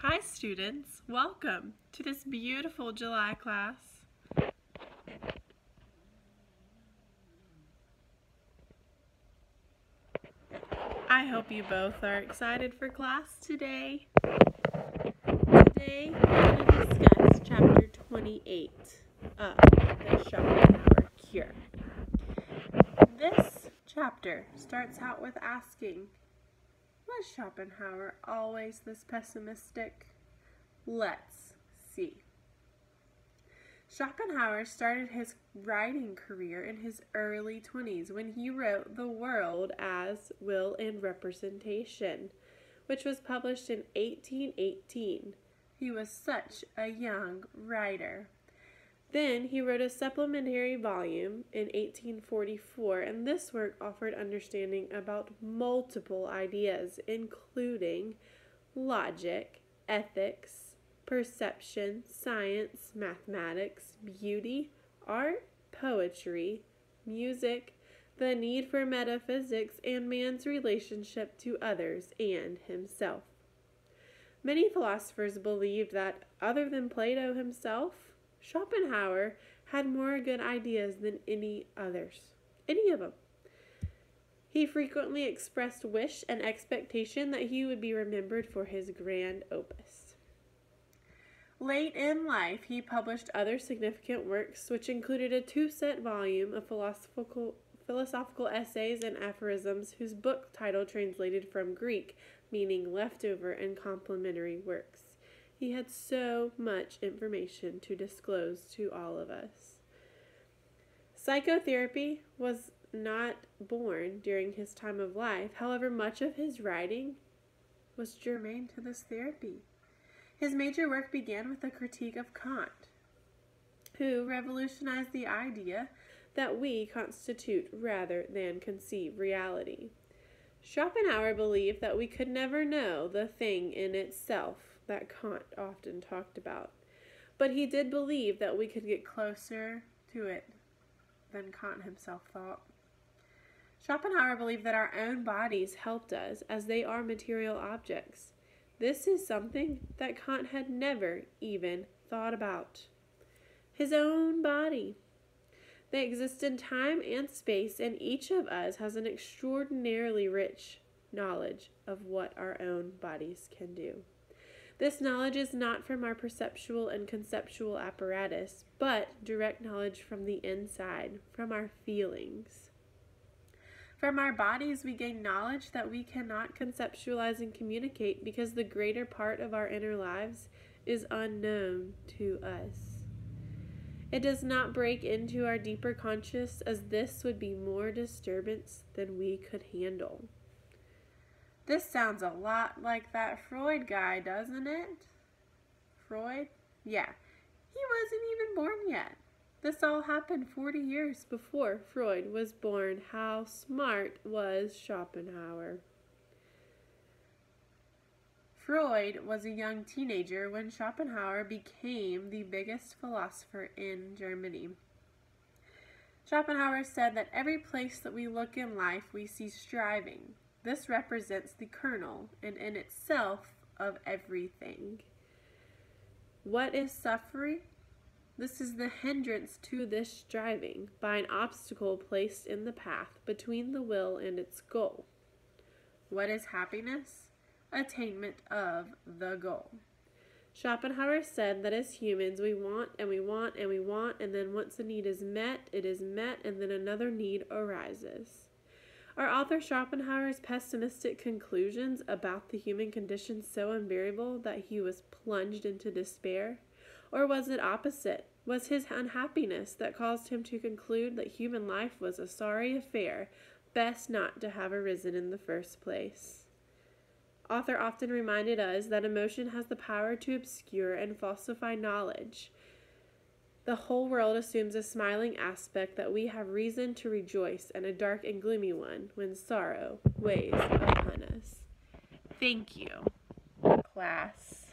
Hi students, welcome to this beautiful July class. I hope you both are excited for class today. Today we're going to discuss chapter 28 of the Schopenhauer Cure. This chapter starts out with asking, was Schopenhauer always this pessimistic? Let's see. Schopenhauer started his writing career in his early 20s when he wrote The World as Will and Representation, which was published in 1818. He was such a young writer. Then he wrote a supplementary volume in 1844, and this work offered understanding about multiple ideas, including logic, ethics, perception, science, mathematics, beauty, art, poetry, music, the need for metaphysics, and man's relationship to others and himself. Many philosophers believed that, other than Plato himself, Schopenhauer had more good ideas than any of them. He frequently expressed wish and expectation that he would be remembered for his grand opus. Late in life, he published other significant works, which included a 2-set volume of philosophical essays and aphorisms, whose book title translated from Greek, meaning leftover and complementary works. He had so much information to disclose to all of us. Psychotherapy was not born during his time of life. However, much of his writing was germane to this therapy. His major work began with a critique of Kant, who revolutionized the idea that we constitute rather than conceive reality. Schopenhauer believed that we could never know the thing in itself that Kant often talked about, but he did believe that we could get closer to it than Kant himself thought. Schopenhauer believed that our own bodies helped us, as they are material objects. This is something that Kant had never even thought about. His own body. They exist in time and space, and each of us has an extraordinarily rich knowledge of what our own bodies can do. This knowledge is not from our perceptual and conceptual apparatus, but direct knowledge from the inside, from our feelings. From our bodies, we gain knowledge that we cannot conceptualize and communicate because the greater part of our inner lives is unknown to us. It does not break into our deeper conscious, as this would be more disturbance than we could handle. This sounds a lot like that Freud guy, doesn't it? Freud? Yeah, he wasn't even born yet. This all happened 40 years before Freud was born. How smart was Schopenhauer? Freud was a young teenager when Schopenhauer became the biggest philosopher in Germany. Schopenhauer said that every place that we look in life, we see striving. This represents the kernel and in itself of everything. What is suffering? This is the hindrance to this striving by an obstacle placed in the path between the will and its goal. What is happiness? Attainment of the goal. Schopenhauer said that as humans we want and we want and we want, and then once a need is met, it is met, and then another need arises. Are author Schopenhauer's pessimistic conclusions about the human condition so unbearable that he was plunged into despair? Or was it opposite? Was his unhappiness that caused him to conclude that human life was a sorry affair, best not to have arisen in the first place? Author often reminded us that emotion has the power to obscure and falsify knowledge. The whole world assumes a smiling aspect that we have reason to rejoice, and a dark and gloomy one when sorrow weighs upon us. Thank you, class.